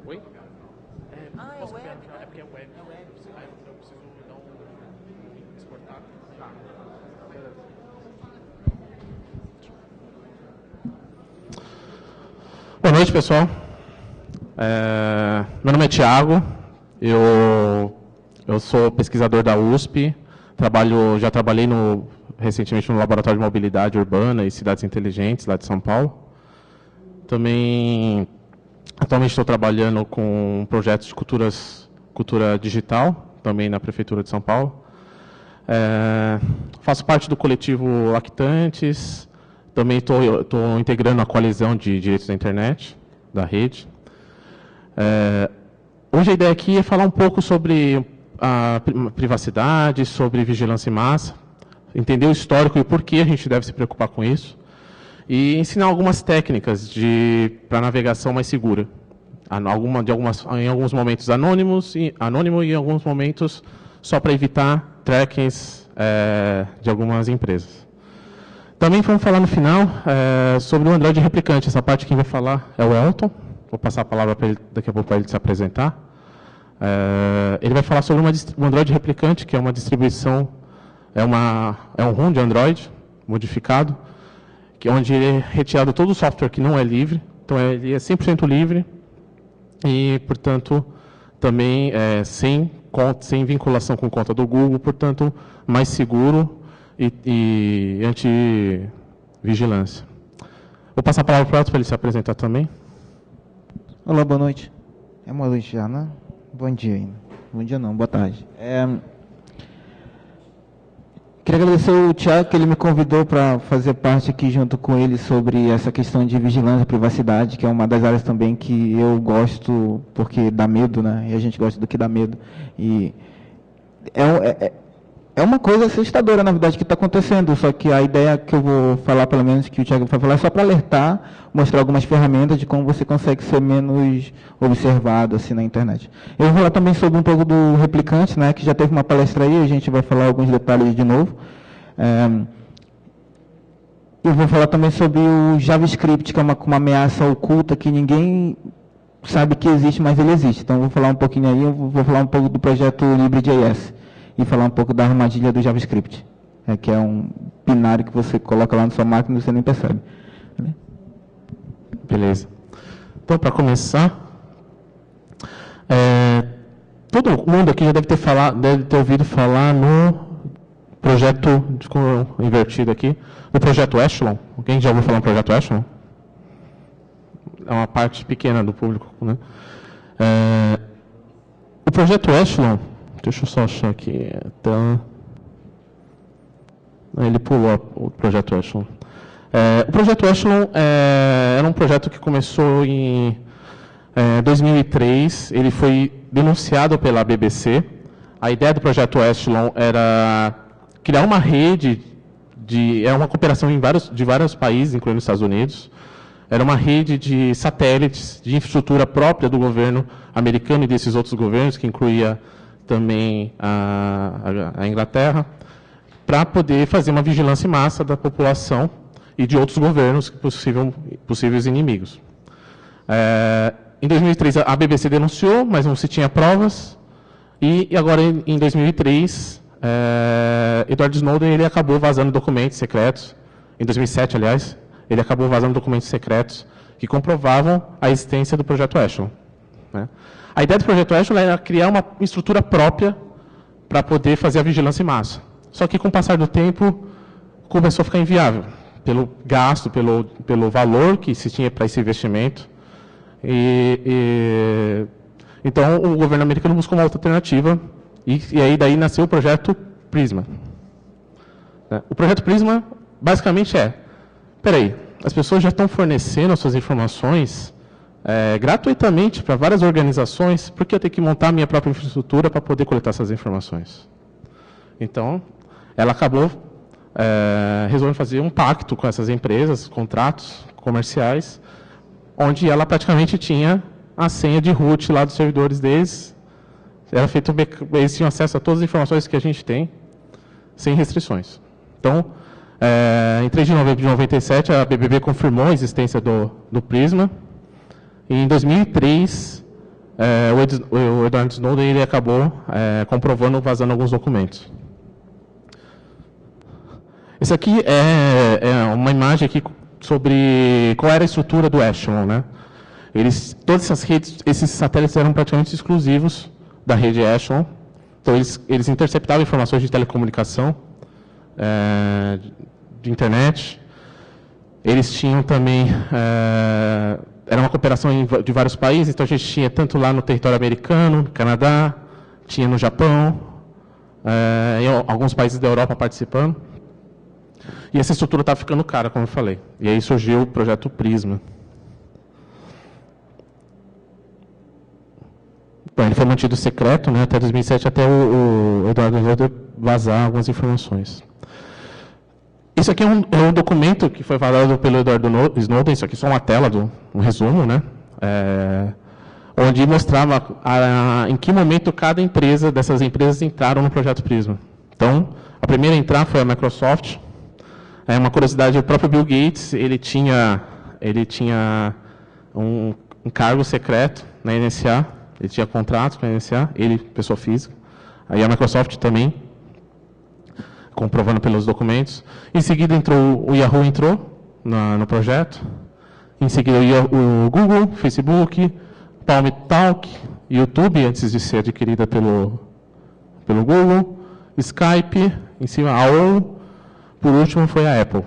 Oi? É Posso web, copiar? né? É porque é web. É web. Eu preciso não exportar. Tá. Beleza. Boa noite, pessoal. Meu nome é Thiago. Eu sou pesquisador da USP. Já trabalhei recentemente no Laboratório de Mobilidade Urbana e Cidades Inteligentes, lá de São Paulo. Também, atualmente estou trabalhando com projetos de cultura digital, também na Prefeitura de São Paulo. Faço parte do coletivo Lactantes, também estou integrando a coalizão de direitos da internet, da rede. Hoje a ideia aqui é falar um pouco sobre a privacidade, sobre vigilância em massa, entender o histórico e o porquê a gente deve se preocupar com isso, e ensinar algumas técnicas para navegação mais segura. Em alguns momentos anônimo e em alguns momentos só para evitar trackings de algumas empresas. Também vamos falar no final sobre o Android replicante. Essa parte quem vai falar é o Elton. Vou passar a palavra para ele daqui a pouco para ele se apresentar. Ele vai falar sobre o Android replicante, que é uma distribuição, é um ROM de Android modificado, onde é retirado todo o software que não é livre. Então, ele é 100% livre e, portanto, também sem vinculação com conta do Google, portanto, mais seguro e anti-vigilância. Vou passar a palavra para o Elton para ele se apresentar também. Olá, boa noite. É uma noite já, né? Bom dia ainda. Bom dia não, boa tarde. Queria agradecer ao Thiago, que ele me convidou para fazer parte aqui junto com ele sobre essa questão de vigilância e privacidade, que é uma das áreas também que eu gosto, porque dá medo, né? E a gente gosta do que dá medo. E é uma coisa assustadora, na verdade, que está acontecendo, só que a ideia que eu vou falar, pelo menos, que o Thiago vai falar, é só para alertar, mostrar algumas ferramentas de como você consegue ser menos observado assim, na internet. Eu vou falar também sobre um pouco do replicante, né, que já teve uma palestra aí, a gente vai falar alguns detalhes de novo. Eu vou falar também sobre o JavaScript, que é uma ameaça oculta que ninguém sabe que existe, mas ele existe. Então, eu vou falar um pouquinho aí, eu vou falar um pouco do projeto LibreJS e falar um pouco da armadilha do JavaScript, que é um binário que você coloca lá na sua máquina e você nem percebe. Beleza. Então, para começar, todo mundo aqui já deve ter ouvido falar no projeto, invertido aqui, no projeto Echelon. Alguém já ouviu falar no projeto Echelon? É uma parte pequena do público, né? O projeto Echelon, deixa eu só achar aqui, então, ele pulou o projeto Echelon. O projeto Echelon era um projeto que começou em 2003, ele foi denunciado pela BBC. A ideia do projeto Echelon era criar uma rede, uma cooperação de vários países, incluindo os Estados Unidos. Era uma rede de satélites, de infraestrutura própria do governo americano e desses outros governos, que incluía também a Inglaterra, para poder fazer uma vigilância em massa da população e de outros governos, possíveis inimigos. Em 2003, a BBC denunciou, mas não se tinha provas, e agora, em 2003, Edward Snowden ele acabou vazando documentos secretos, em 2007, aliás, ele acabou vazando documentos secretos que comprovavam a existência do projeto Echelon. Né? A ideia do projeto Echelon era criar uma estrutura própria para poder fazer a vigilância em massa. Só que, com o passar do tempo, começou a ficar inviável, pelo gasto, pelo valor que se tinha para esse investimento. Então, o governo americano buscou uma outra alternativa, e aí daí nasceu o projeto Prisma. O projeto Prisma, basicamente, peraí, as pessoas já estão fornecendo as suas informações gratuitamente para várias organizações, por que eu tenho que montar a minha própria infraestrutura para poder coletar essas informações? Então, ela acabou resolvendo fazer um pacto com essas empresas, contratos comerciais, onde ela praticamente tinha a senha de root lá dos servidores deles. Eles tinham acesso a todas as informações que a gente tem, sem restrições. Então, em 3 de novembro de 97, a BBB confirmou a existência do Prisma. E em 2003, o Edward Snowden ele acabou comprovando, vazando alguns documentos. Esse aqui é uma imagem aqui sobre qual era a estrutura do Echelon, né? Todas essas redes, esses satélites eram praticamente exclusivos da rede Echelon. Então, eles interceptavam informações de telecomunicação, de internet. Eles tinham também... era uma cooperação de vários países, então a gente tinha tanto lá no território americano, no Canadá, tinha no Japão, em alguns países da Europa participando. E essa estrutura estava ficando cara, como eu falei. E aí surgiu o projeto Prisma. Bom, ele foi mantido secreto, né, até 2007, até o Edward Snowden vazar algumas informações. Isso aqui é um documento que foi vazado pelo Edward Snowden, isso aqui é só uma tela, um resumo, né, onde mostrava em que momento cada dessas empresas entraram no projeto Prisma. Então, a primeira a entrar foi a Microsoft. Uma curiosidade, o próprio Bill Gates, ele tinha um cargo secreto na NSA, ele tinha contratos com a NSA, ele, pessoa física. Aí a Microsoft também, comprovando pelos documentos. Em seguida o Yahoo entrou no projeto. Em seguida o Google, Facebook, Palmtalk, YouTube, antes de ser adquirida pelo Google, Skype, em cima a AOL. Por último, foi a Apple.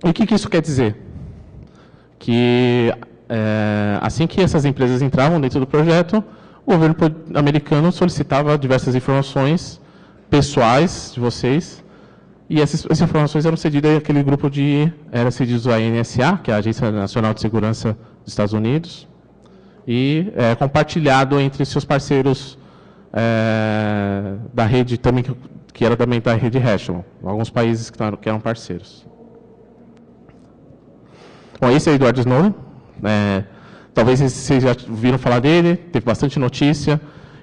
E o que isso quer dizer? Que, assim que essas empresas entravam dentro do projeto, o governo americano solicitava diversas informações pessoais de vocês, e essas informações eram cedidas àquele grupo cedidos à NSA, que é a Agência Nacional de Segurança dos Estados Unidos, e compartilhado entre seus parceiros da rede também, que era também da rede Echelon, alguns países que eram parceiros. Bom, esse é Edward Snowden. Talvez vocês já viram falar dele, teve bastante notícia.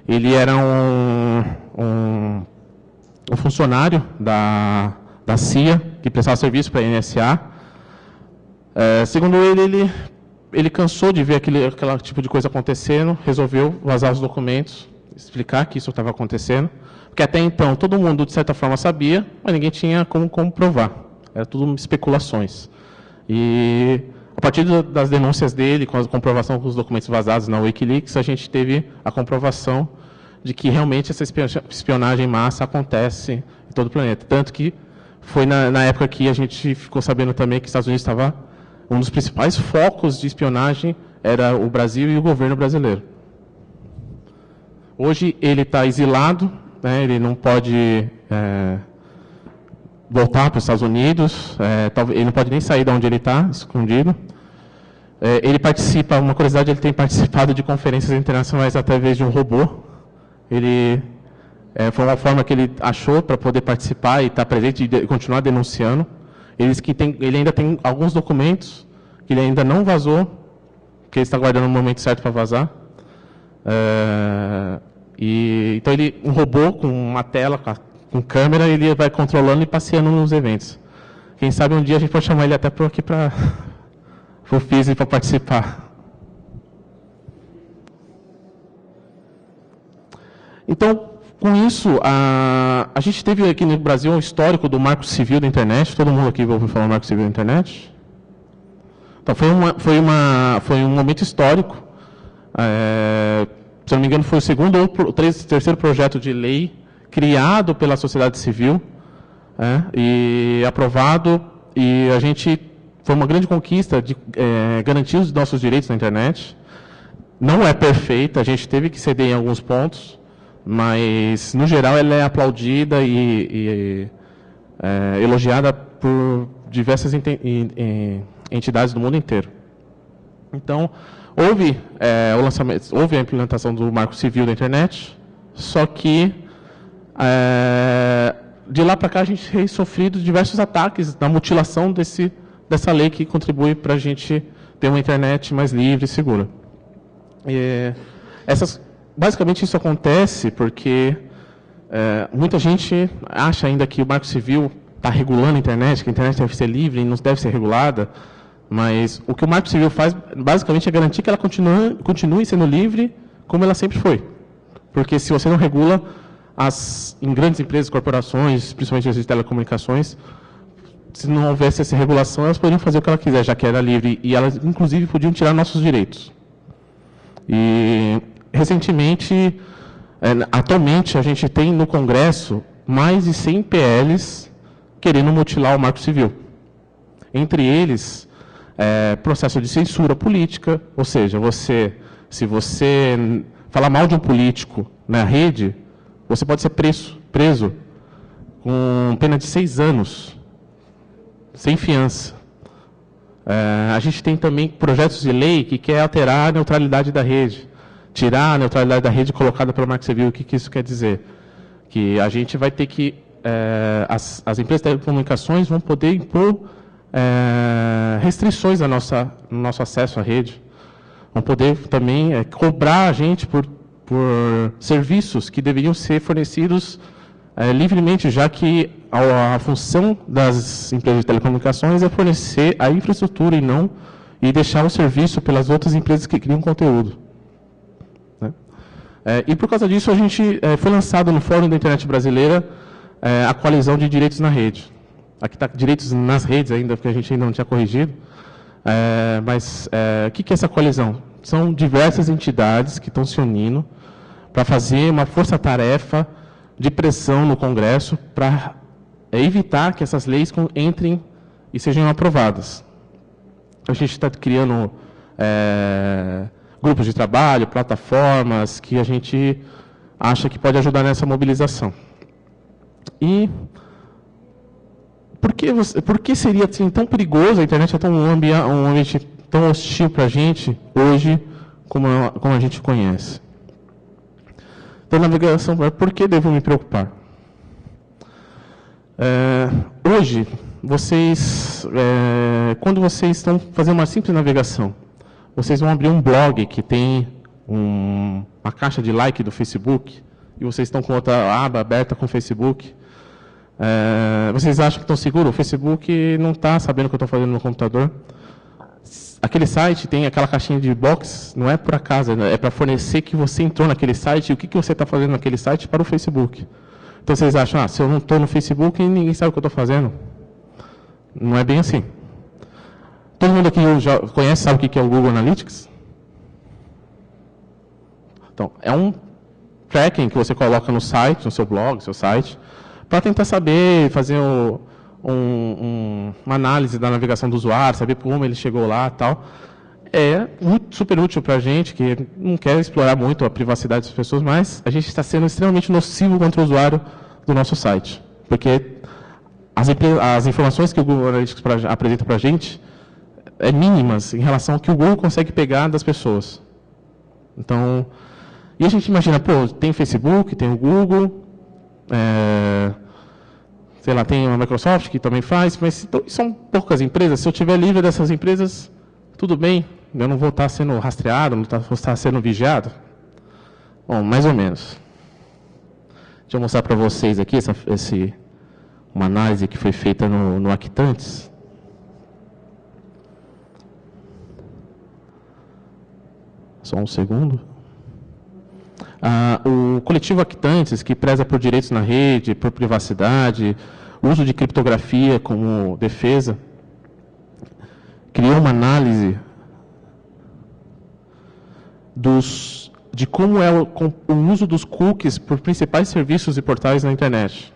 Ele era um funcionário da CIA, que prestava serviço para a NSA. Segundo ele cansou de ver aquele tipo de coisa acontecendo, resolveu vazar os documentos, explicar que isso estava acontecendo, porque até então todo mundo, de certa forma, sabia, mas ninguém tinha como comprovar. Era tudo especulações. E, a partir das denúncias dele, com a comprovação dos documentos vazados na Wikileaks, a gente teve a comprovação de que realmente essa espionagem em massa acontece em todo o planeta. Tanto que foi na época que a gente ficou sabendo também que os Estados Unidos estava... Um dos principais focos de espionagem era o Brasil e o governo brasileiro. Hoje ele está exilado, né, ele não pode voltar para os Estados Unidos, ele não pode nem sair de onde ele está, escondido. Ele participa, uma curiosidade, ele tem participado de conferências internacionais através de um robô. Foi uma forma que ele achou para poder participar e estar presente e continuar denunciando. Ele ainda tem alguns documentos que ele ainda não vazou, que ele está guardando o momento certo para vazar. Então, um robô com uma tela, com câmera, ele vai controlando e passeando nos eventos. Quem sabe um dia a gente pode chamar ele até aqui para o FISE para participar. Então, com isso, a gente teve aqui no Brasil um histórico do Marco Civil da Internet. Todo mundo aqui ouviu falar do Marco Civil da Internet? Então, foi um momento histórico. Se não me engano, foi o segundo ou terceiro projeto de lei criado pela sociedade civil e aprovado. E foi uma grande conquista de garantir os nossos direitos na internet. Não é perfeita, a gente teve que ceder em alguns pontos, mas, no geral, ela é aplaudida e elogiada por diversas entidades do mundo inteiro. Então, houve a implementação do Marco Civil da Internet, só que, de lá para cá, a gente tem sofrido diversos ataques na mutilação dessa lei que contribui para a gente ter uma internet mais livre e segura. Basicamente, isso acontece porque muita gente acha ainda que o Marco Civil está regulando a internet, que a internet deve ser livre e não deve ser regulada, mas o que o Marco Civil faz, basicamente, é garantir que ela continue sendo livre como ela sempre foi. Porque se você não regula, em grandes empresas, corporações, principalmente as de telecomunicações, se não houvesse essa regulação, elas poderiam fazer o que ela quiser, já que era livre, e elas, inclusive, podiam tirar nossos direitos. E... recentemente, atualmente, a gente tem no Congresso mais de 100 PLs querendo mutilar o Marco Civil. Entre eles, processo de censura política, ou seja, se você falar mal de um político na rede, você pode ser preso com pena de 6 anos, sem fiança. A gente tem também projetos de lei que quer alterar a neutralidade da rede. Tirar a neutralidade da rede colocada pelo Marco Civil. O que isso quer dizer? Que a gente vai ter que... as empresas de telecomunicações vão poder impor restrições no nosso acesso à rede. Vão poder também cobrar a gente por serviços que deveriam ser fornecidos livremente, já que a função das empresas de telecomunicações é fornecer a infraestrutura e deixar o serviço pelas outras empresas que criam conteúdo. E por causa disso, a gente foi lançado no Fórum da Internet Brasileira a coalizão de direitos na rede. Aqui está direitos nas redes ainda, porque a gente ainda não tinha corrigido. O que é essa coalizão? São diversas entidades que estão se unindo para fazer uma força-tarefa de pressão no Congresso para evitar que essas leis entrem e sejam aprovadas. A gente está criando grupos de trabalho, plataformas, que a gente acha que pode ajudar nessa mobilização. E por que seria assim, tão perigoso? A internet é um ambiente tão hostil para a gente hoje, como a gente conhece. Então, navegação, por que devo me preocupar? Hoje, quando vocês estão fazendo uma simples navegação, vocês vão abrir um blog que tem uma caixa de like do Facebook, e vocês estão com outra aba aberta com o Facebook. Vocês acham que estão seguros? O Facebook não está sabendo o que eu estou fazendo no meu computador. Aquele site tem aquela caixinha de box, não é por acaso, é para fornecer que você entrou naquele site e o que você está fazendo naquele site para o Facebook. Então vocês acham, se eu não estou no Facebook, ninguém sabe o que eu estou fazendo. Não é bem assim. Todo mundo aqui já conhece, sabe o que é o Google Analytics? Então, é um tracking que você coloca no site, no seu blog, no seu site, para tentar saber, fazer uma análise da navegação do usuário, saber como ele chegou lá e tal. É super útil para a gente, que não quer explorar muito a privacidade das pessoas, mas a gente está sendo extremamente nocivo contra o usuário do nosso site. Porque as informações que o Google Analytics apresenta para a gente é mínimas em relação ao que o Google consegue pegar das pessoas. Então, e a gente imagina, tem o Facebook, tem o Google, sei lá, tem a Microsoft que também faz, mas são poucas empresas. Se eu estiver livre dessas empresas, tudo bem, eu não vou estar sendo rastreado, não vou estar sendo vigiado. Bom, mais ou menos. Deixa eu mostrar para vocês aqui uma análise que foi feita no Actantes. Só um segundo. O coletivo Actantes, que preza por direitos na rede, por privacidade, uso de criptografia como defesa, criou uma análise de como é o uso dos cookies por principais serviços e portais na internet.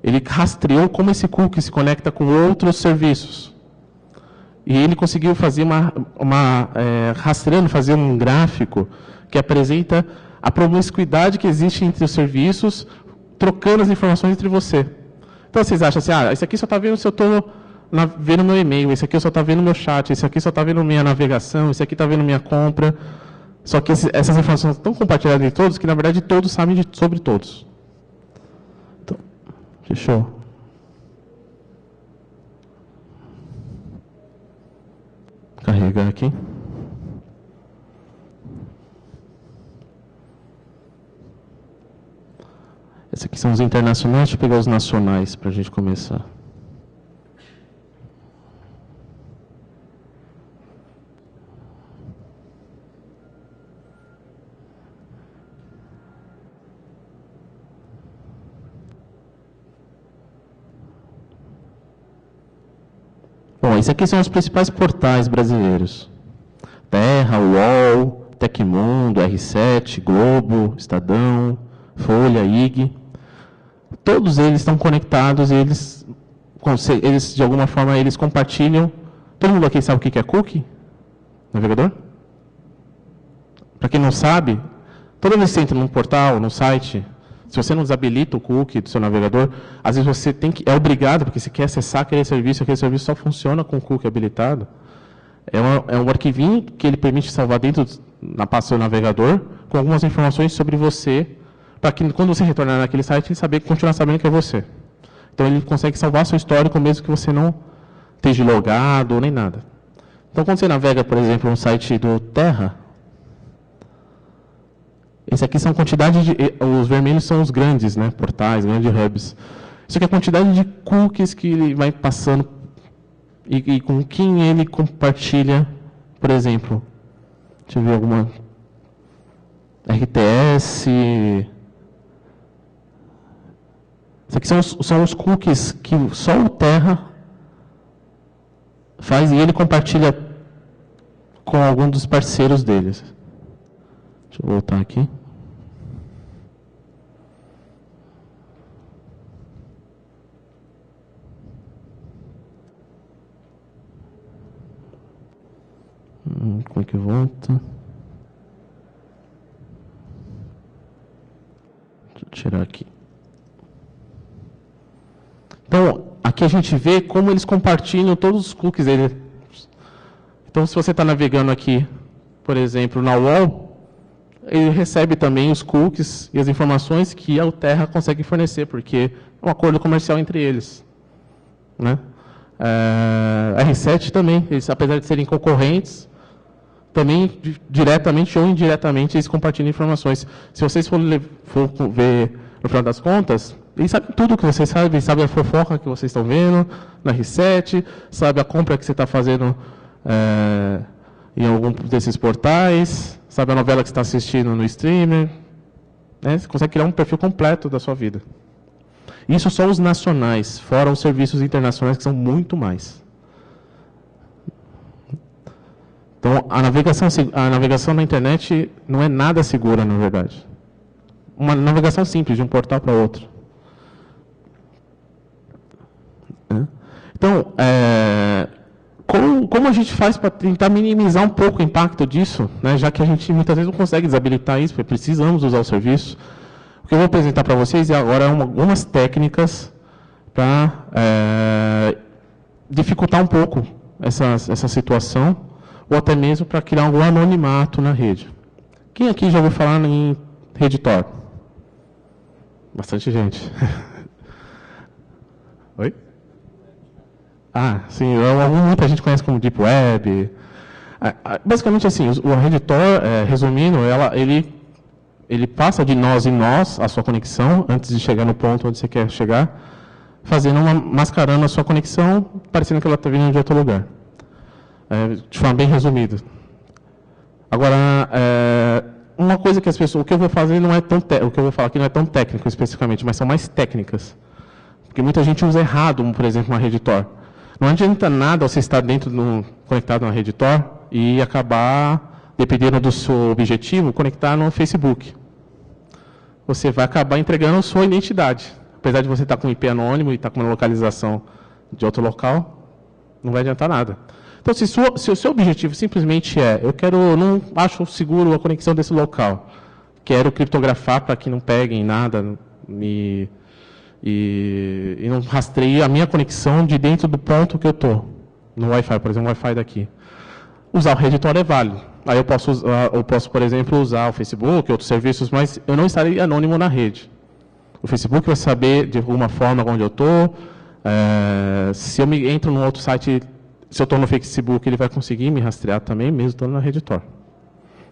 Ele rastreou como esse cookie se conecta com outros serviços. E ele conseguiu fazer rastreando, fazer um gráfico que apresenta a promiscuidade que existe entre os serviços, trocando as informações entre você. Então, vocês acham assim, esse aqui só está vendo se eu estou vendo meu e-mail, esse aqui só está vendo meu chat, esse aqui só está vendo minha navegação, esse aqui está vendo minha compra. Só que essas informações estão compartilhadas entre todos, que, na verdade, todos sabem sobre todos. Então, deixa eu... carregar aqui. Esses aqui são os internacionais, deixa eu pegar os nacionais para a gente começar. Bom, esses aqui são os principais portais brasileiros. Terra, UOL, Tecmundo, R7, Globo, Estadão, Folha, IG. Todos eles estão conectados e eles, de alguma forma, eles compartilham. Todo mundo aqui sabe o que é cookie? Navegador? Para quem não sabe, toda vez que você entra num portal, num site, se você não desabilita o cookie do seu navegador, às vezes você é obrigado, porque você quer acessar aquele serviço só funciona com o cookie habilitado. É um arquivinho que ele permite salvar dentro na pasta do navegador, com algumas informações sobre você, para que quando você retornar naquele site, ele continuar sabendo que é você. Então, ele consegue salvar seu histórico, mesmo que você não esteja logado, nem nada. Então, quando você navega, por exemplo, no site do Terra, esse aqui são quantidade os vermelhos são os grandes, né, portais, grandes hubs. Isso aqui é a quantidade de cookies que ele vai passando e com quem ele compartilha, por exemplo. Deixa eu ver alguma... RTS... Isso aqui são os cookies que só o Terra faz e ele compartilha com algum dos parceiros deles. Deixa eu voltar aqui. Como é que volta? Deixa eu tirar aqui. Então, aqui a gente vê como eles compartilham todos os cookies deles. Então, se você está navegando aqui, por exemplo, na UOL, ele recebe também os cookies e as informações que a Terra consegue fornecer, porque é um acordo comercial entre eles, né? A R7 também, eles, apesar de serem concorrentes, também diretamente ou indiretamente eles compartilham informações. Se vocês for ver no final das contas, eles sabem tudo que vocês sabem, eles sabem a fofoca que vocês estão vendo na R7, sabem a compra que você está fazendo em algum desses portais, sabe a novela que você está assistindo no streamer, né? Você consegue criar um perfil completo da sua vida. Isso só os nacionais, fora os serviços internacionais, que são muito mais. Então, a navegação na internet não é nada segura, na verdade. Uma navegação simples, de um portal para outro. Então, como a gente faz para tentar minimizar um pouco o impacto disso, né, já que a gente muitas vezes não consegue desabilitar isso, porque precisamos usar o serviço? O que eu vou apresentar para vocês agora são algumas técnicas para dificultar um pouco essa situação, ou até mesmo para criar algum anonimato na rede. Quem aqui já ouviu falar em rede Tor? Bastante gente. Oi? Ah, sim, muita gente conhece como Deep Web. Basicamente assim, o rede Tor, resumindo, ele passa de nós em nós a sua conexão, antes de chegar no ponto onde você quer chegar, mascarando a sua conexão, parecendo que ela está vindo de outro lugar. De forma bem resumida. Agora, uma coisa que as pessoas, o que eu vou fazer não é tão, o que eu vou falar aqui não é tão técnico especificamente, mas são mais técnicas, porque muita gente usa errado, por exemplo, uma rede Tor. Não adianta nada você estar conectado na rede Tor e acabar, dependendo do seu objetivo, conectar no Facebook. Você vai acabar entregando a sua identidade. Apesar de você estar com um IP anônimo e estar com uma localização de outro local, não vai adiantar nada. Então, se o seu objetivo simplesmente não acho seguro a conexão desse local, quero criptografar para que não peguem nada e não rastreie a minha conexão de dentro do ponto que eu estou, no Wi-Fi, por exemplo, o Wi-Fi daqui. Usar o rede Tor é válido. Aí eu posso, por exemplo, usar o Facebook, outros serviços, mas eu não estarei anônimo na rede. O Facebook vai saber, de alguma forma, onde eu estou. Se eu entro num outro site, se eu estou no Facebook, ele vai conseguir me rastrear também, mesmo estando na rede Tor.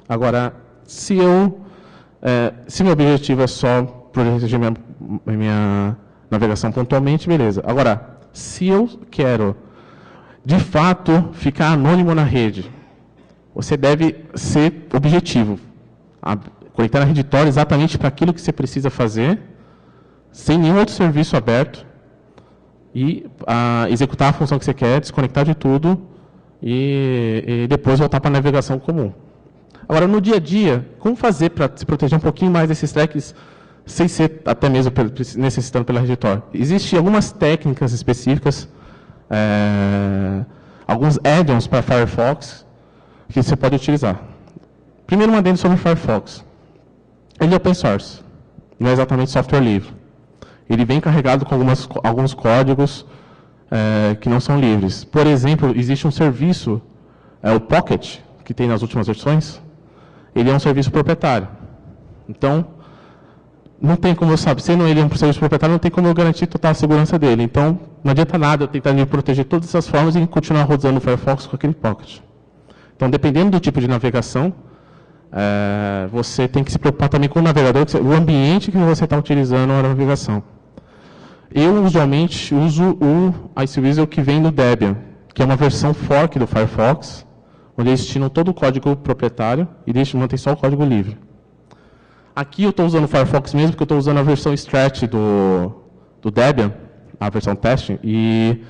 Agora, se meu objetivo é só proteger minha navegação pontualmente, beleza. Agora, se eu quero, de fato, ficar anônimo na rede, você deve ser objetivo. Conectar na rede Tor exatamente para aquilo que você precisa fazer, sem nenhum outro serviço aberto, e executar a função que você quer, desconectar de tudo, e depois voltar para a navegação comum. Agora, no dia a dia, como fazer para se proteger um pouquinho mais desses tracks, sem ser até mesmo necessitando pela rede Tor? Existem algumas técnicas específicas, alguns add-ons para Firefox, que você pode utilizar. Primeiro, um adendo sobre o Firefox. Ele é open source, não é exatamente software livre. Ele vem carregado com alguns códigos que não são livres. Por exemplo, existe um serviço, o Pocket, que tem nas últimas versões, ele é um serviço proprietário. Então, não tem como eu saber, sendo ele um serviço proprietário, não tem como eu garantir total segurança dele. Então, não adianta nada eu tentar me proteger de todas essas formas e continuar rodando o Firefox com aquele Pocket. Então, dependendo do tipo de navegação, você tem que se preocupar também com o navegador, o ambiente que você está utilizando na navegação. Eu, usualmente, uso o Iceweasel que vem do Debian, que é uma versão fork do Firefox, onde eles tiram todo o código proprietário e mantém só o código livre. Aqui eu estou usando o Firefox mesmo, porque eu estou usando a versão Stretch do Debian, a versão testing, e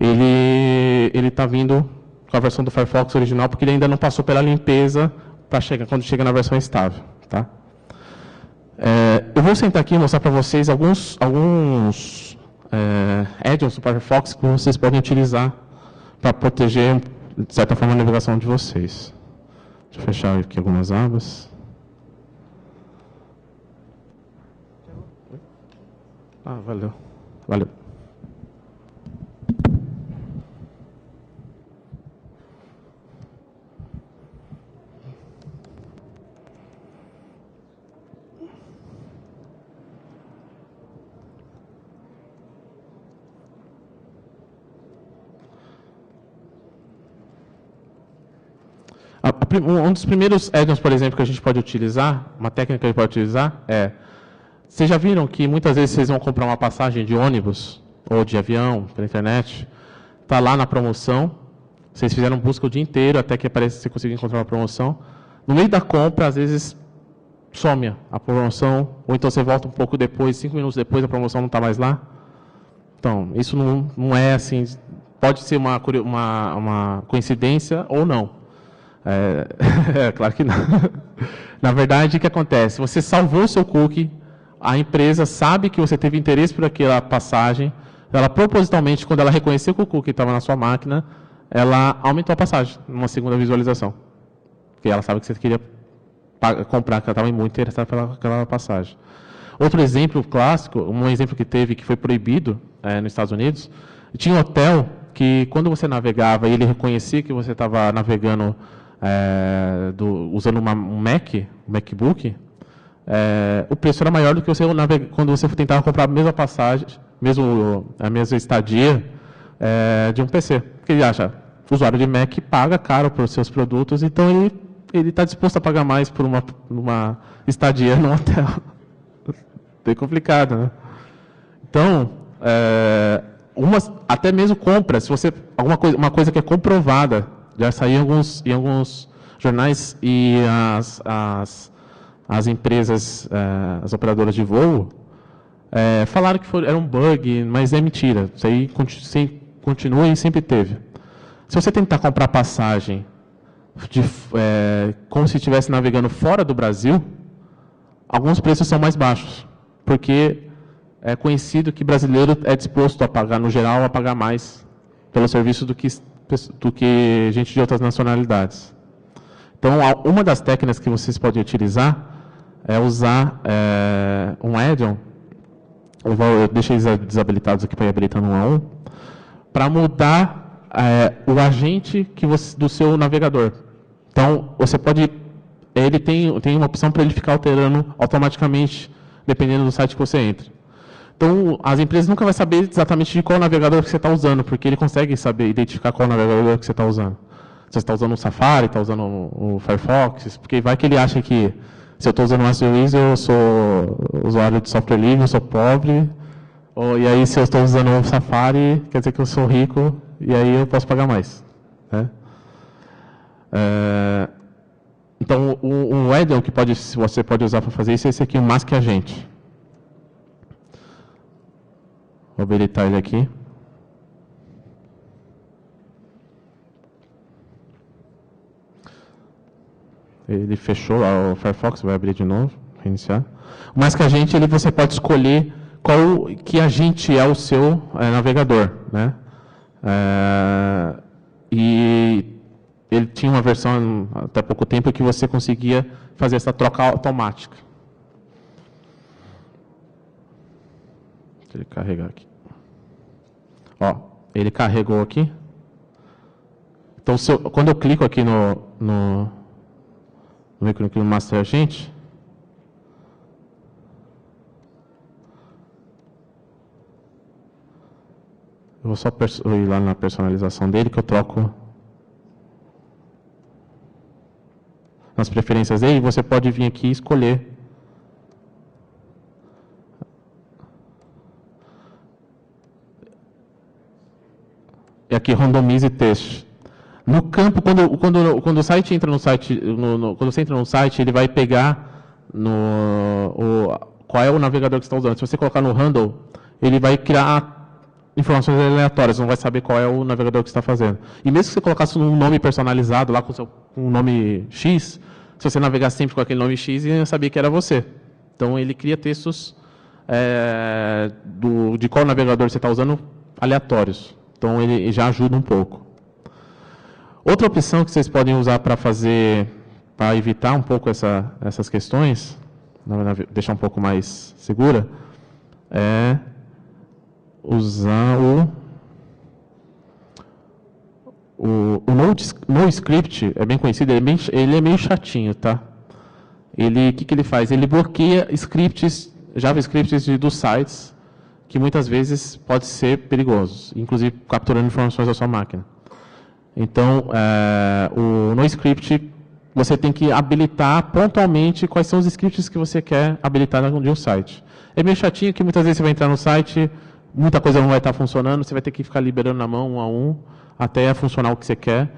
ele está vindo com a versão do Firefox original, porque ele ainda não passou pela limpeza para quando chega na versão estável. Tá? Eu vou sentar aqui e mostrar para vocês alguns add-ons do Firefox que vocês podem utilizar para proteger, de certa forma, a navegação de vocês. Deixa eu fechar aqui algumas abas. Valeu. Valeu. Um dos primeiros add-ons, por exemplo, que a gente pode utilizar, uma técnica que a gente pode utilizar é, vocês já viram que muitas vezes vocês vão comprar uma passagem de ônibus ou de avião pela internet, está lá na promoção, vocês fizeram busca o dia inteiro até que aparece você conseguir encontrar uma promoção. No meio da compra, às vezes, some a promoção, ou então você volta um pouco depois, 5 minutos depois, a promoção não está mais lá. Então, isso não é assim, pode ser uma coincidência ou não. Claro que não. Na verdade, o que acontece? Você salvou o seu cookie, a empresa sabe que você teve interesse por aquela passagem, ela propositalmente, quando ela reconheceu que o cookie estava na sua máquina, ela aumentou a passagem, numa segunda visualização. Porque ela sabe que você queria comprar, que ela estava muito interessada pelaquela passagem. Outro exemplo clássico, um exemplo que teve, que foi proibido nos Estados Unidos, tinha um hotel que, quando você navegava e ele reconhecia que você estava navegando usando um MacBook, o preço era maior do que quando você tentava comprar a mesma passagem, a mesma estadia de um PC. Porque ele acha, o usuário de Mac paga caro por seus produtos, então ele está disposto a pagar mais por uma estadia no hotel. Bem complicado, né? Então, até mesmo compra, se você uma coisa que é comprovada, já saiu em alguns jornais e as empresas, as operadoras de voo, falaram que era um bug, mas é mentira. Isso aí continua e sempre teve. Se você tentar comprar passagem como se estivesse navegando fora do Brasil, alguns preços são mais baixos, porque é conhecido que brasileiro é disposto a pagar, no geral, a pagar mais pelo serviço do que gente de outras nacionalidades. Então, uma das técnicas que vocês podem utilizar é usar um add-on, eu deixei desabilitados aqui para ir habilitando um a um, para mudar o agente do seu navegador. Então, você pode... Ele tem uma opção para ele ficar alterando automaticamente, dependendo do site que você entra. Então, as empresas nunca vão saber exatamente de qual navegador que você está usando, porque ele consegue saber identificar qual navegador que você está usando. Se você está usando o Safari, está usando o Firefox, porque vai que ele acha que se eu estou usando o ArcGIS, eu sou usuário de software livre, eu sou pobre, e aí se eu estou usando o Safari, quer dizer que eu sou rico, e aí eu posso pagar mais. Né? Então, um add-on que você pode usar para fazer isso é esse aqui, o Mask Agent. Vou habilitar ele aqui. Ele fechou lá o Firefox, vai abrir de novo, reiniciar. O Mask Agent, você pode escolher que agente é o seu navegador. Né? E ele tinha uma versão, até pouco tempo, que você conseguia fazer essa troca automática. Deixa ele carregar aqui. Ele carregou aqui. Então, quando eu clico aqui no ícone aqui no Master Agent, eu vou só ir lá na personalização dele, que eu troco nas preferências dele, e você pode vir aqui e escolher aqui randomize texto. No campo, quando o site entra no site, quando você entra no site, ele vai pegar qual é o navegador que você está usando. Se você colocar no handle, ele vai criar informações aleatórias, não vai saber qual é o navegador que você está fazendo. E mesmo que você colocasse um nome personalizado lá com um nome X, se você navegar sempre com aquele nome X, ele ia saber que era você. Então ele cria textos de qual navegador você está usando aleatórios. Então, ele já ajuda um pouco. Outra opção que vocês podem usar para evitar um pouco essas questões, deixar um pouco mais segura, é usar o NoScript, é bem conhecido, ele é meio chatinho, tá? O que ele faz? Ele bloqueia JavaScripts dos sites, que muitas vezes pode ser perigosos, inclusive capturando informações da sua máquina. Então, o NoScript você tem que habilitar pontualmente quais são os scripts que você quer habilitar de um site. É meio chatinho que muitas vezes você vai entrar no site, muita coisa não vai estar funcionando, você vai ter que ficar liberando na mão um a um, até funcionar o que você quer,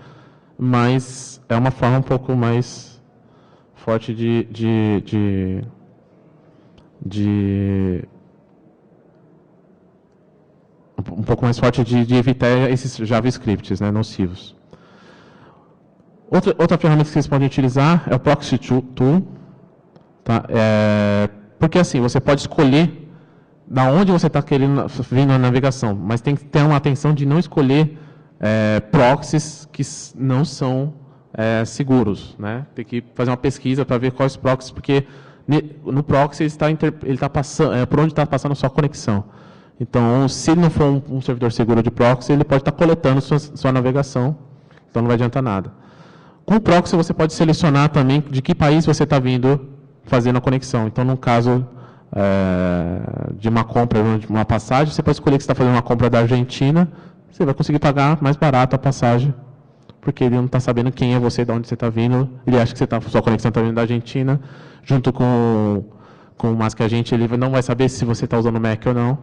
mas é uma forma um pouco mais forte um pouco mais forte de evitar esses JavaScripts, né, nocivos. Outra ferramenta que vocês podem utilizar é o Proxy Tool. Tá? Porque assim, você pode escolher da onde você está querendo vir na navegação, mas tem que ter uma atenção de não escolher proxies que não são seguros. Né? Tem que fazer uma pesquisa para ver quais proxies, porque no proxy ele está passando, por onde está passando a sua conexão. Então, se ele não for um servidor seguro de proxy, ele pode estar coletando sua navegação, então não vai adiantar nada. Com o proxy, você pode selecionar também de que país você está vindo fazendo a conexão. Então, no caso de uma compra de uma passagem, você pode escolher que você está fazendo uma compra da Argentina, você vai conseguir pagar mais barato a passagem, porque ele não está sabendo quem é você, de onde você está vindo, ele acha que sua conexão está vindo da Argentina, junto com o Mask Agent, ele não vai saber se você está usando o Mac ou não.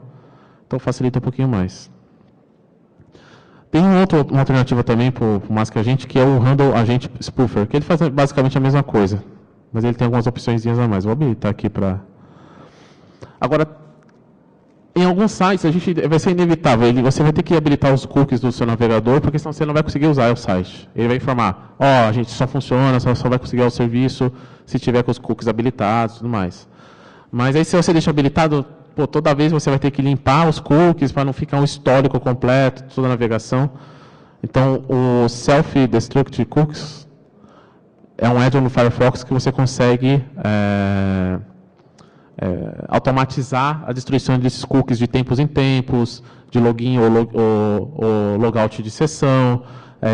Então, facilita um pouquinho mais. Tem uma alternativa também para o Mask Agent, que é o Handle Agent Spoofer, que ele faz basicamente a mesma coisa, mas ele tem algumas opções a mais. Vou habilitar aqui para... Agora, em alguns sites, vai ser inevitável. Você vai ter que habilitar os cookies do seu navegador, porque senão você não vai conseguir usar o site. Ele vai informar, a gente só funciona, só vai conseguir o serviço se tiver com os cookies habilitados e tudo mais. Mas aí, se você deixa habilitado... toda vez você vai ter que limpar os cookies para não ficar um histórico completo, toda a navegação. Então, o Self-Destruct Cookies é um add-on no Firefox que você consegue automatizar a destruição desses cookies de tempos em tempos, de login ou logout de sessão,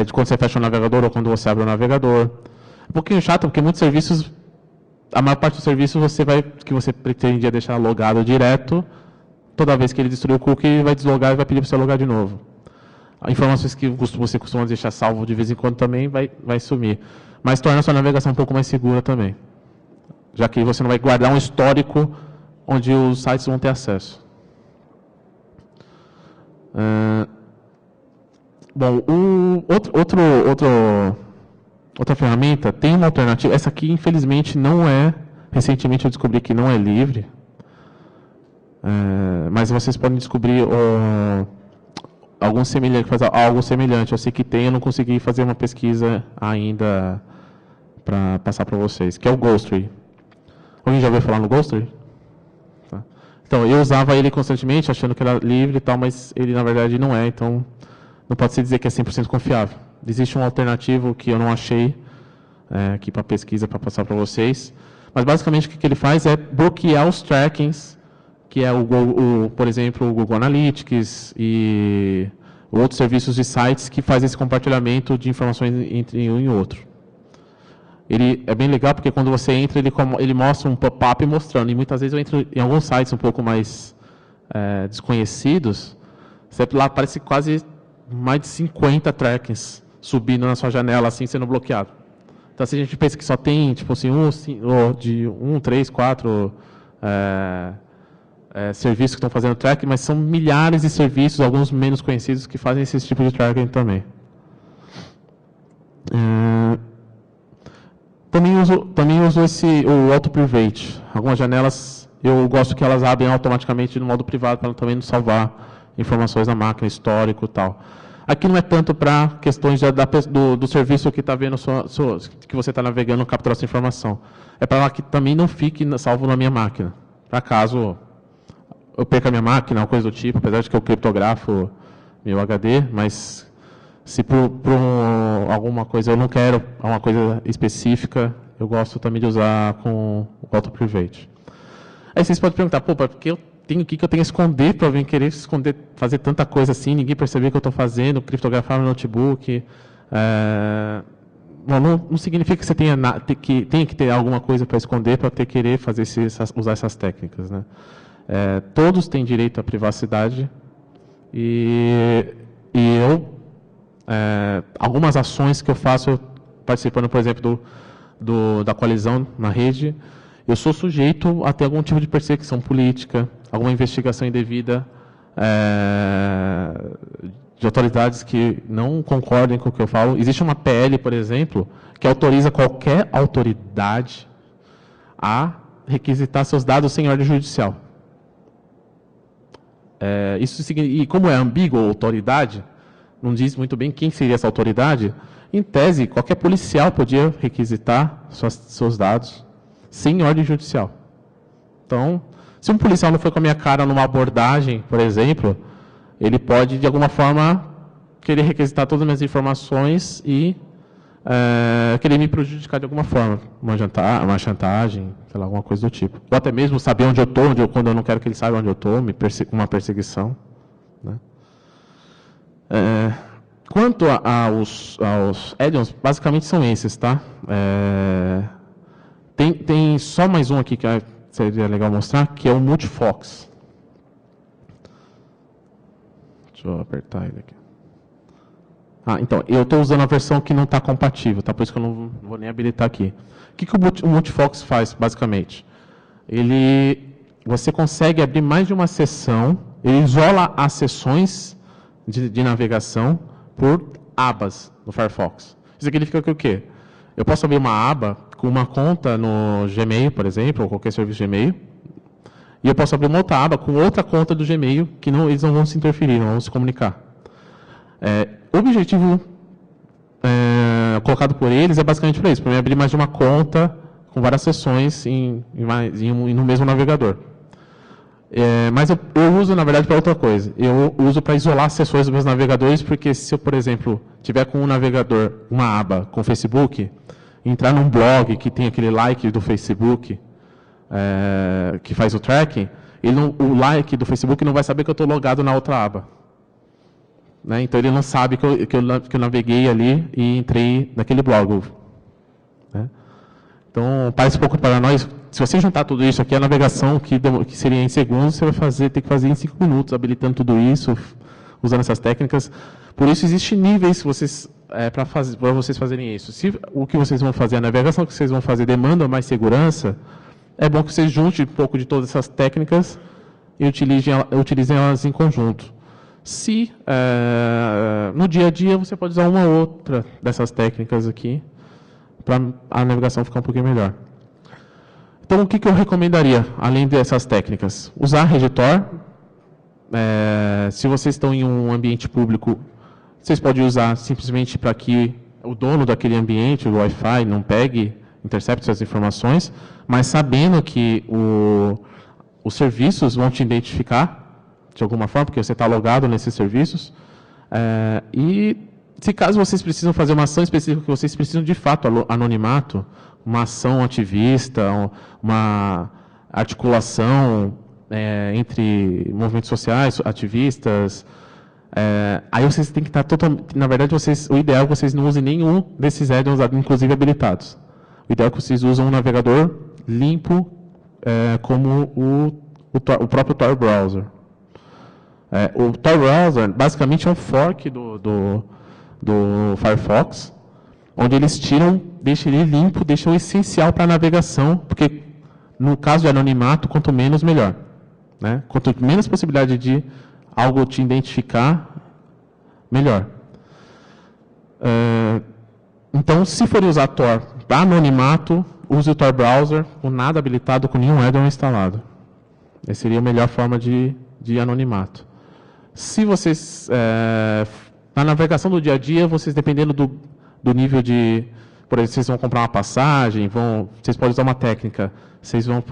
de quando você fecha o navegador ou quando você abre o navegador. É um pouquinho chato, porque muitos serviços... A maior parte do serviço que você pretendia deixar logado direto, toda vez que ele destruir o cookie, ele vai deslogar e vai pedir para você logar de novo. Informações que você costuma deixar salvo de vez em quando também vai sumir. Mas torna a sua navegação um pouco mais segura também. Já que você não vai guardar um histórico onde os sites vão ter acesso. Bom, outra ferramenta tem uma alternativa. Essa aqui, infelizmente, não é. Recentemente eu descobri que não é livre. Mas vocês podem descobrir faz algo semelhante. Eu sei que tem, eu não consegui fazer uma pesquisa ainda para passar para vocês, que é o Ghostery. Alguém já ouviu falar no Ghostery? Tá. Então, eu usava ele constantemente, achando que era livre e tal, mas ele na verdade não é, então não pode se dizer que é 100% confiável. Existe um alternativo que eu não achei aqui para pesquisa, para passar para vocês. Mas, basicamente, o que ele faz é bloquear os trackings, que é, por exemplo, o Google Analytics e outros serviços de sites que fazem esse compartilhamento de informações entre um e outro. Ele é bem legal, porque quando você entra, ele mostra um pop-up mostrando. E, muitas vezes, eu entro em alguns sites um pouco mais desconhecidos, lá aparece quase mais de 50 trackings subindo na sua janela, assim, sendo bloqueado. Então, se a gente pensa que só tem, tipo assim, 3, 4 serviços que estão fazendo tracking, mas são milhares de serviços, alguns menos conhecidos, que fazem esse tipo de tracking também. Também uso o Auto-Private. Algumas janelas, eu gosto que elas abrem automaticamente no modo privado, para também não salvar informações na máquina, histórico e tal. Aqui não é tanto para questões do serviço que está vendo que você está navegando, capturar essa informação. É para que também não fique salvo na minha máquina. Para caso eu perca a minha máquina, ou coisa do tipo, apesar de que eu criptografo meu HD, mas se por alguma coisa eu não quero uma coisa específica, eu gosto também de usar com o Auto-Private. Aí vocês podem perguntar, por que eu tenho que eu tenho que esconder para alguém querer esconder, fazer tanta coisa assim, ninguém perceber o que eu estou fazendo, criptografar no notebook. Não significa que você tenha que ter alguma coisa para esconder para querer usar essas técnicas. Né? Todos têm direito à privacidade e algumas ações que eu faço participando, por exemplo, da coalizão na rede, eu sou sujeito a ter algum tipo de perseguição política, alguma investigação indevida de autoridades que não concordem com o que eu falo. Existe uma PL, por exemplo, que autoriza qualquer autoridade a requisitar seus dados sem ordem judicial. E como é ambíguo a autoridade, não diz muito bem quem seria essa autoridade, em tese, qualquer policial podia requisitar seus dados sem ordem judicial. Então, se um policial não foi com a minha cara numa abordagem, por exemplo, ele pode, de alguma forma, querer requisitar todas as minhas informações e querer me prejudicar de alguma forma. Uma chantagem, sei lá, alguma coisa do tipo. Ou até mesmo saber onde eu estou, quando eu não quero que ele saiba onde eu estou, uma perseguição. Né? Quanto aos add-ons, basicamente são esses, tá? Tem só mais um aqui que seria legal mostrar, que é o Multifox. Deixa eu apertar ele aqui. Então, eu estou usando a versão que não está compatível, tá? Por isso que eu não vou nem habilitar aqui. O que o Multifox faz, basicamente? Você consegue abrir mais de uma seção, ele isola as seções de navegação por abas no Firefox. Isso significa que o quê? Eu posso abrir uma aba com uma conta no Gmail, por exemplo, ou qualquer serviço Gmail, e eu posso abrir uma outra aba com outra conta do Gmail, que eles não vão se interferir, não vão se comunicar. O objetivo colocado por eles é basicamente para isso, para abrir mais de uma conta com várias sessões no mesmo navegador. Mas eu uso, na verdade, para outra coisa. Eu uso para isolar as sessões dos meus navegadores, porque se eu, por exemplo, tiver com um navegador, uma aba com Facebook, entrar num blog que tem aquele like do Facebook, que faz o tracking, o like do Facebook não vai saber que eu estou logado na outra aba. Né? Então, ele não sabe que eu naveguei ali e entrei naquele blog. Né? Então, parece um pouco para nós. Se você juntar tudo isso aqui, a navegação que seria em segundos, você vai ter que fazer em 5 minutos, habilitando tudo isso, usando essas técnicas. Por isso, existem níveis para vocês fazerem isso. Se o que vocês vão fazer, a navegação que vocês vão fazer demanda mais segurança, é bom que vocês juntem um pouco de todas essas técnicas e utilizem elas em conjunto. Se no dia a dia você pode usar uma ou outra dessas técnicas aqui para a navegação ficar um pouquinho melhor. Então, o que eu recomendaria, além dessas técnicas? Usar Regitor. Se vocês estão em um ambiente público, vocês podem usar simplesmente para que o dono daquele ambiente, o Wi-Fi, não intercepte essas informações, mas sabendo que os serviços vão te identificar de alguma forma, porque você está logado nesses serviços. E se caso vocês precisam fazer uma ação específica, que vocês precisam de fato anonimato, uma ação ativista, uma articulação entre movimentos sociais, ativistas, aí vocês têm que estar totalmente... Na verdade, o ideal é que vocês não usem nenhum desses add-ons, inclusive habilitados. O ideal é que vocês usem um navegador limpo, como o próprio Tor Browser. O Tor Browser, basicamente, é um fork do Firefox, onde eles deixam ele limpo, deixam o essencial para a navegação, porque, no caso de anonimato, quanto menos, melhor. Né? Quanto menos possibilidade de algo te identificar, melhor. Então, se for usar Tor para anonimato, use o Tor Browser com nada habilitado, com nenhum add-on instalado. Essa seria a melhor forma de anonimato. Se vocês, na navegação do dia a dia, vocês, dependendo do nível de... Por exemplo, vocês vão comprar uma passagem, vocês podem usar uma técnica, vocês vão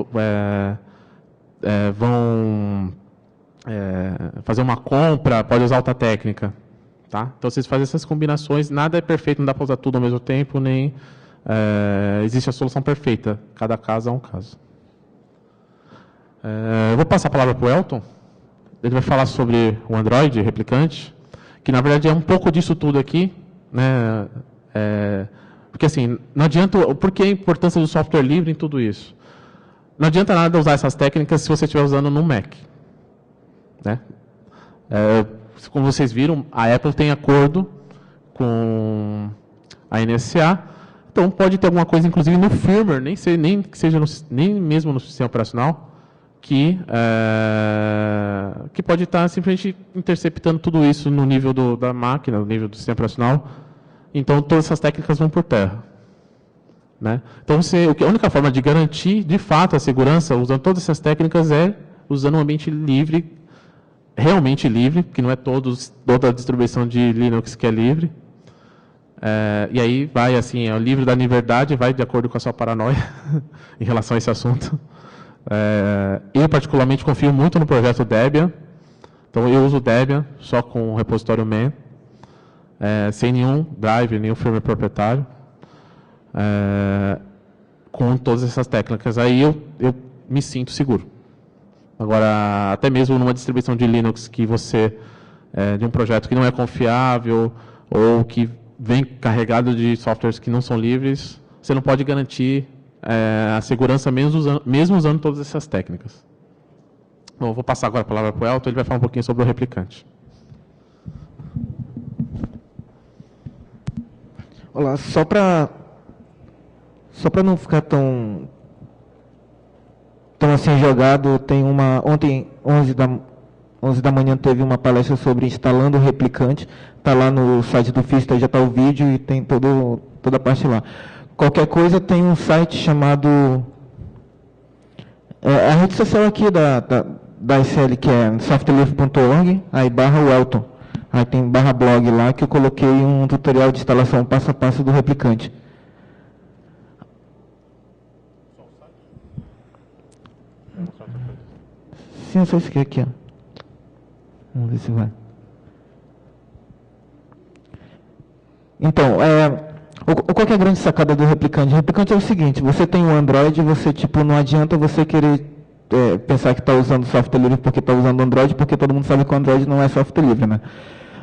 fazer uma compra, pode usar outra técnica. Tá? Então, vocês fazem essas combinações, nada é perfeito, não dá para usar tudo ao mesmo tempo, nem existe a solução perfeita, cada caso é um caso. Eu vou passar a palavra para o Elton. Ele vai falar sobre o Android replicante, que na verdade é um pouco disso tudo aqui, né? Porque assim, não adianta, por que a importância do software livre em tudo isso? Não adianta nada usar essas técnicas se você estiver usando no Mac. Né? Como vocês viram, a Apple tem acordo com a NSA, Então, pode ter alguma coisa, inclusive, no firmware, nem que seja nem mesmo no sistema operacional, que pode estar simplesmente interceptando tudo isso no nível da máquina, no nível do sistema operacional. Então, todas essas técnicas vão por terra. Né? Então, a única forma de garantir, de fato, a segurança, usando todas essas técnicas, é usando um ambiente livre, realmente livre, que não é toda a distribuição de Linux que é livre. E aí vai, assim, é o livre da liberdade, vai de acordo com a sua paranoia em relação a esse assunto. Eu, particularmente, confio muito no projeto Debian. Então, eu uso Debian só com o repositório man, sem nenhum drive, nenhum firmware proprietário. Com todas essas técnicas, aí eu me sinto seguro. Agora, até mesmo numa distribuição de Linux que de um projeto que não é confiável ou que vem carregado de softwares que não são livres, você não pode garantir a segurança mesmo usando todas essas técnicas. Bom, vou passar agora a palavra para o Elton, ele vai falar um pouquinho sobre o replicante. Olá, só para não ficar tão assim jogado, ontem, 11 da manhã, teve uma palestra sobre instalando o replicante. Está lá no site do FISTA, já está o vídeo e tem toda a parte lá. Qualquer coisa, tem um site chamado... a rede social aqui da SL, que é softlive.org, aí /Welton. Aí tem /blog lá, que eu coloquei um tutorial de instalação passo a passo do replicante. Sim, eu só isso aqui, ó. Vamos ver se vai. Então, qual que é a grande sacada do replicante? O replicante é o seguinte: você tem um Android, não adianta você querer pensar que está usando software livre porque está usando Android, porque todo mundo sabe que o Android não é software livre, né?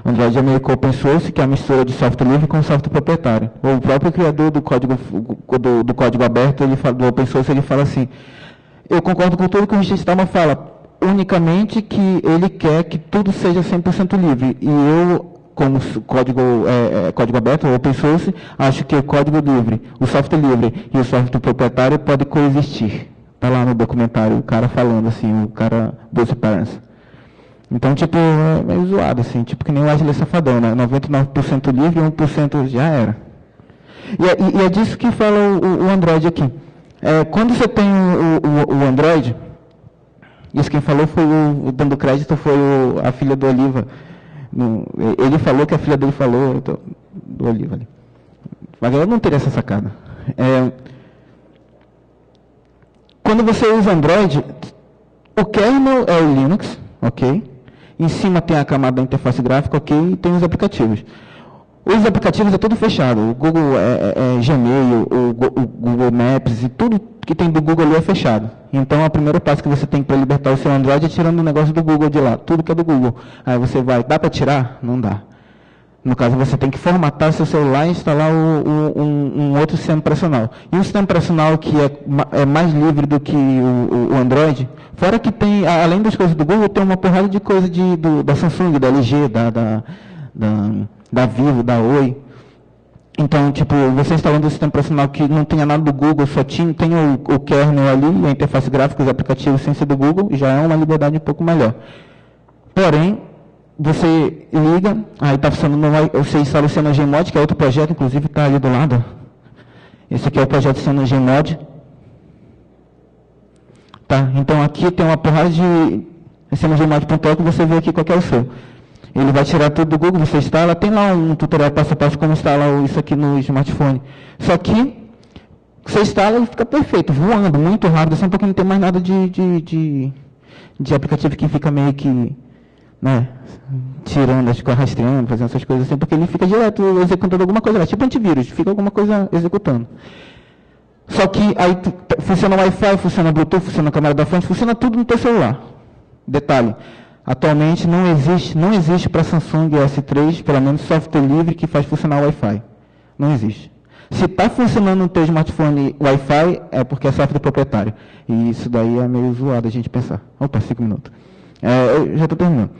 O Android é meio que open source, que é a mistura de software livre com software proprietário. O próprio criador do código aberto, do open source, ele fala assim: eu concordo com tudo que o Richard Stallman fala, unicamente que ele quer que tudo seja 100% livre. E eu, como código aberto, open source, acho que o código livre, o software livre e o software proprietário podem coexistir. Está lá no documentário o cara falando assim, o cara Bruce Perens. Então, é meio zoado, assim, que nem o Wesley Safadão, né? 99% livre e 1% já era. E é disso que fala o Android aqui. Quando você tem o Android, isso quem falou foi dando crédito, foi a filha do Oliva. Ele falou que a filha dele falou, do Oliva ali. Mas eu não teria essa sacada. Quando você usa Android, o kernel é o Linux, ok? Em cima tem a camada da interface gráfica, ok? E tem os aplicativos. Os aplicativos é tudo fechado. O Google Gmail, o Google Maps e tudo que tem do Google ali é fechado. Então, o primeiro passo que você tem para libertar o seu Android é tirando o negócio do Google de lá. Tudo que é do Google. Aí você dá para tirar? Não dá. No caso, você tem que formatar seu celular e instalar um outro sistema operacional. E um sistema operacional que é mais livre do que o Android, fora que tem, além das coisas do Google, tem uma porrada de coisa da Samsung, da LG, da Vivo, da Oi. Então, você instalando um sistema operacional que não tenha nada do Google, só tem o kernel ali, a interface gráfica, os aplicativos sem ser do Google, já é uma liberdade um pouco melhor. Porém, você liga, aí está funcionando, você instala o CyanogenMod, que é outro projeto, inclusive está ali do lado. Esse aqui é o projeto CyanogenMod. Tá, então aqui tem uma porrada de CyanogenMod.org, você vê aqui qual que é o seu. Ele vai tirar tudo do Google, você instala, tem lá um tutorial passo a passo como instalar isso aqui no smartphone. Só que você instala e fica perfeito, voando, muito rápido, só porque não tem mais nada de aplicativo que fica meio que, né, tirando, rastreando, fazendo essas coisas assim, porque ele fica direto executando alguma coisa lá, tipo antivírus, fica alguma coisa executando. Só que aí funciona o Wi-Fi, funciona o Bluetooth, funciona a câmera da frente, funciona tudo no teu celular. Detalhe, atualmente não existe para Samsung S3, pelo menos software livre que faz funcionar o Wi-Fi. Não existe. Se está funcionando no teu smartphone Wi-Fi, é porque é software proprietário. E isso daí é meio zoado a gente pensar. Opa, 5 minutos. Eu já estou terminando.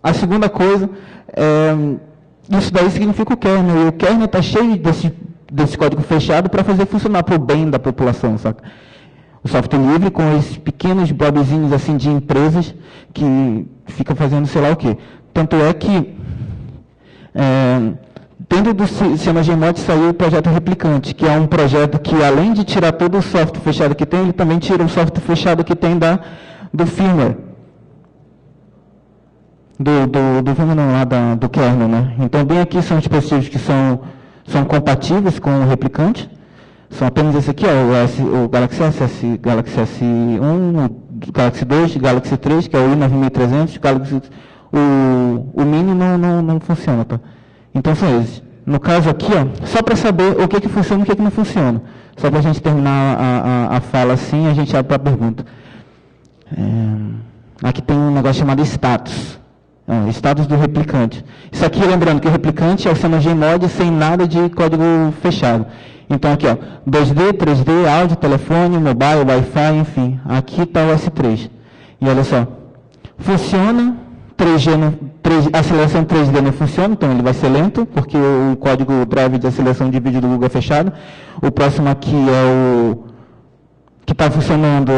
A segunda coisa Isso daí significa o kernel, e o kernel está cheio desse código fechado para fazer funcionar para o bem da população, saca? O software livre com esses pequenos blobzinhos assim de empresas que ficam fazendo sei lá o quê. Tanto é que dentro do sistema Gmod saiu o projeto Replicante, que é um projeto que, além de tirar todo o software fechado que tem, ele também tira o software fechado que tem do firmware. Do firmware não, lá do kernel, né? Então, bem aqui são dispositivos que são compatíveis com o Replicante. São apenas esse aqui, ó, o Galaxy S, Galaxy S1, o Galaxy 2, Galaxy 3, que é o i9300, o Mini não funciona, tá? Então são esses. No caso aqui, ó, só para saber o que funciona e o que não funciona. Só para a gente terminar a fala assim, a gente abre para a pergunta. Aqui tem um negócio chamado status. Status do replicante. Isso aqui, lembrando que o replicante é o sistema Gmod sem nada de código fechado. Então aqui, ó, 2D, 3D, áudio, telefone, mobile, Wi-Fi, enfim. Aqui está o S3. E olha só, funciona, a aceleração 3D não funciona, então ele vai ser lento, porque o código drive de aceleração de vídeo do Google é fechado. O próximo aqui é o que está funcionando,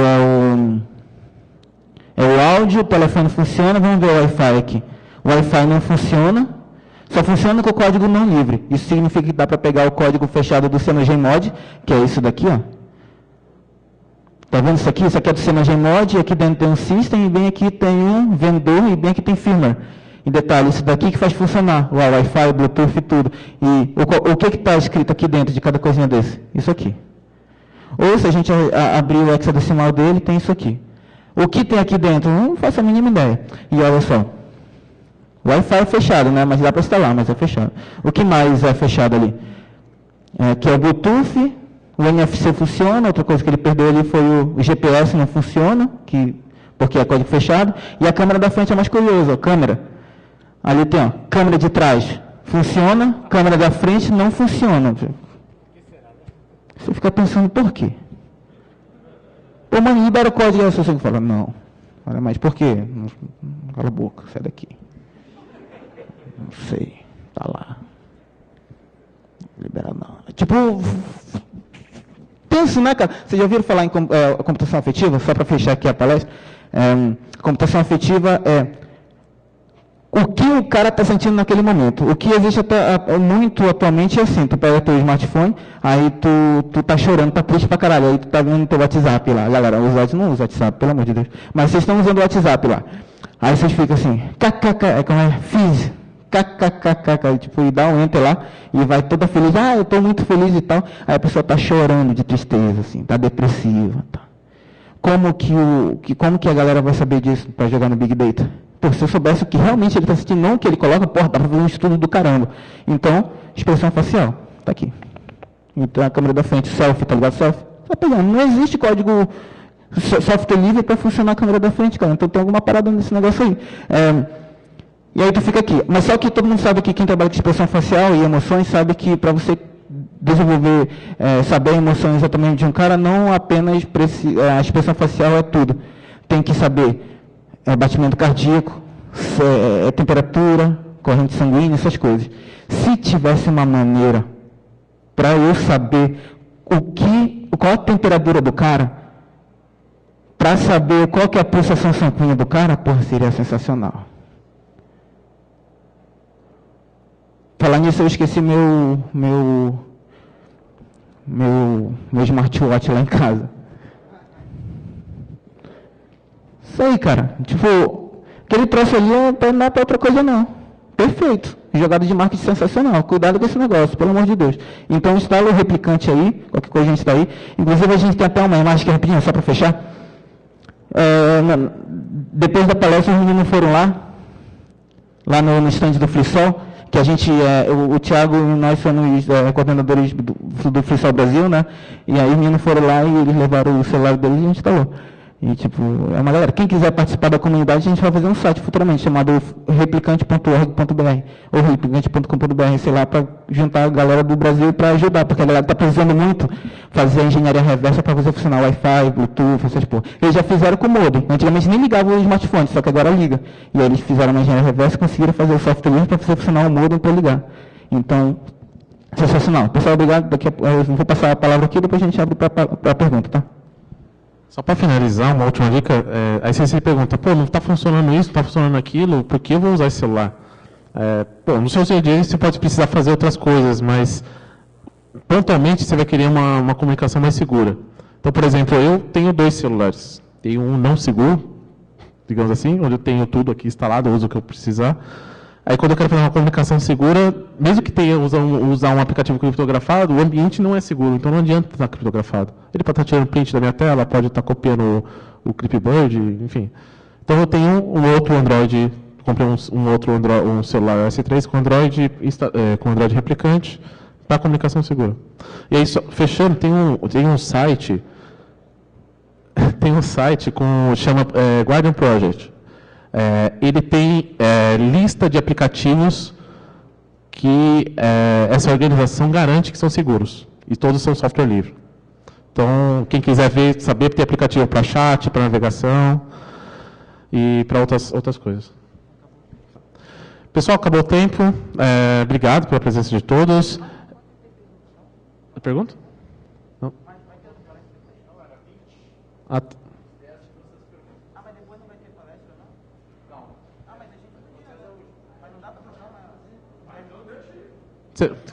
é o áudio, o telefone funciona, vamos ver o Wi-Fi aqui. O Wi-Fi não funciona. Só funciona com o código não livre. Isso significa que dá para pegar o código fechado do sistema Gmod, que é isso daqui, ó. Tá vendo isso aqui? Isso aqui é do sistema Gmod, e aqui dentro tem um system, e bem aqui tem um vendor, e bem aqui tem firmware. Em detalhe, isso daqui que faz funcionar o Wi-Fi, o Bluetooth e tudo. E o que está escrito aqui dentro de cada coisinha desse? Isso aqui. Ou se a gente abrir o hexadecimal dele, tem isso aqui. O que tem aqui dentro? Não faço a mínima ideia. E olha só. O Wi-Fi é fechado, né? Mas dá para instalar, mas é fechado. O que mais é fechado ali? Que é o Bluetooth, o NFC funciona, outra coisa que ele perdeu ali foi o GPS não funciona, porque é código fechado, e a câmera da frente é mais curiosa, a câmera. Ali tem, ó, câmera de trás funciona, câmera da frente não funciona. Você fica pensando, por quê? Pô, mano, libera o código, aí você fala, não. Olha, mas por quê? Cala a boca, sai daqui. Não sei, tá lá. Libera não. Tipo, pensa, né, cara? Vocês já ouviram falar em computação afetiva? Só para fechar aqui a palestra. Computação afetiva é o que o cara está sentindo naquele momento. O que existe muito atualmente é assim, tu pega teu smartphone, aí tu tá chorando, tá triste pra caralho, aí tu tá vendo teu WhatsApp lá. Galera, os WhatsApp não usa WhatsApp, pelo amor de Deus. Mas vocês estão usando o WhatsApp lá. Aí vocês ficam assim, kkk, como é? Fiz. KKKK, tipo, e dá um enter lá, e vai toda feliz, eu estou muito feliz e tal. Aí a pessoa está chorando de tristeza, assim, está depressiva. Tá. Como que a galera vai saber disso para jogar no Big Data? Pô, se eu soubesse o que realmente ele está sentindo, não o que ele coloca, dá para fazer um estudo do caramba. Então, expressão facial, está aqui. Então, a câmera da frente, selfie, tá ligado? Selfie. Tá pegando. Não existe código software livre para funcionar a câmera da frente, cara. Então, tem alguma parada nesse negócio aí. E aí tu fica aqui. Mas só que todo mundo sabe que quem trabalha com expressão facial e emoções sabe que para você desenvolver, saber a emoção exatamente de um cara, não apenas a expressão facial é tudo. Tem que saber batimento cardíaco, temperatura, corrente sanguínea, essas coisas. Se tivesse uma maneira para eu saber qual a temperatura do cara, para saber qual que é a pulsação sanguínea do cara, porra, seria sensacional. Falar nisso, eu esqueci meu smartwatch lá em casa. Isso aí, cara. Tipo, aquele troço ali não é para outra coisa, não. Perfeito. Jogada de marketing sensacional. Cuidado com esse negócio, pelo amor de Deus. Então, instala o replicante aí. Qualquer coisa a gente está aí. Inclusive, a gente tem até uma imagem que é rapidinho, só para fechar. Depois da palestra, os meninos foram lá no stand do FreeSol, que a gente, o Thiago e nós somos coordenadores do FreeSol Brasil, né? E aí os meninos foram lá e eles levaram o celular deles e a gente instalou. E, tipo, é uma galera, quem quiser participar da comunidade, a gente vai fazer um site futuramente chamado replicante.org.br ou replicante.com.br, sei lá, para juntar a galera do Brasil para ajudar, porque a galera está precisando muito fazer a engenharia reversa para fazer funcionar Wi-Fi, Bluetooth, essas porra. Eles já fizeram com o modem. Antigamente nem ligavam o smartphone, só que agora liga. E aí eles fizeram uma engenharia reversa e conseguiram fazer o software livre para fazer funcionar o modem para ligar. Então, sensacional. Pessoal, obrigado. Daqui eu vou passar a palavra aqui, depois a gente abre para a pergunta, tá? Só para finalizar, uma última dica, aí você se pergunta, pô, não está funcionando isso, não está funcionando aquilo, por que eu vou usar esse celular? Pô, no seu dia a dia você pode precisar fazer outras coisas, mas pontualmente você vai querer uma comunicação mais segura. Então, por exemplo, eu tenho 2 celulares. Tenho um não seguro, digamos assim, onde eu tenho tudo aqui instalado, eu uso o que eu precisar. Aí, quando eu quero fazer uma comunicação segura, mesmo que tenha usar um aplicativo criptografado, o ambiente não é seguro, então não adianta estar criptografado. Ele pode estar tirando print da minha tela, pode estar copiando o Clipboard, enfim. Então, eu tenho um outro Android, comprei um celular S3 com Android replicante para comunicação segura. E aí, fechando, tem um site, chama Guardian Project. Ele tem lista de aplicativos que essa organização garante que são seguros. E todos são software livre. Então, quem quiser saber, tem aplicativo para chat, para navegação e para outras coisas. Pessoal, acabou o tempo. Obrigado pela presença de todos. Pergunta? Não?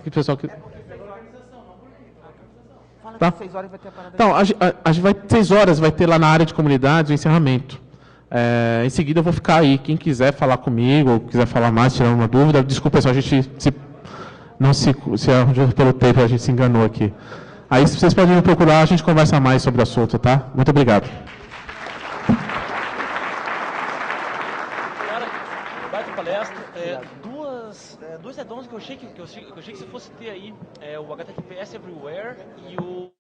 Que pessoal que... Tá? 6 horas vai ter a parada. Então, a gente vai 6 horas vai ter lá na área de comunidades o encerramento. Em seguida eu vou ficar aí. Quem quiser falar comigo, ou quiser falar mais, tirar uma dúvida, desculpa, pessoal, a gente não se arranjou pelo tempo, a gente se enganou aqui. Aí, se vocês podem me procurar, a gente conversa mais sobre o assunto, tá? Muito obrigado. Baita palestra. Dois addons que eu achei que você fosse ter aí, o HTTPS Everywhere e o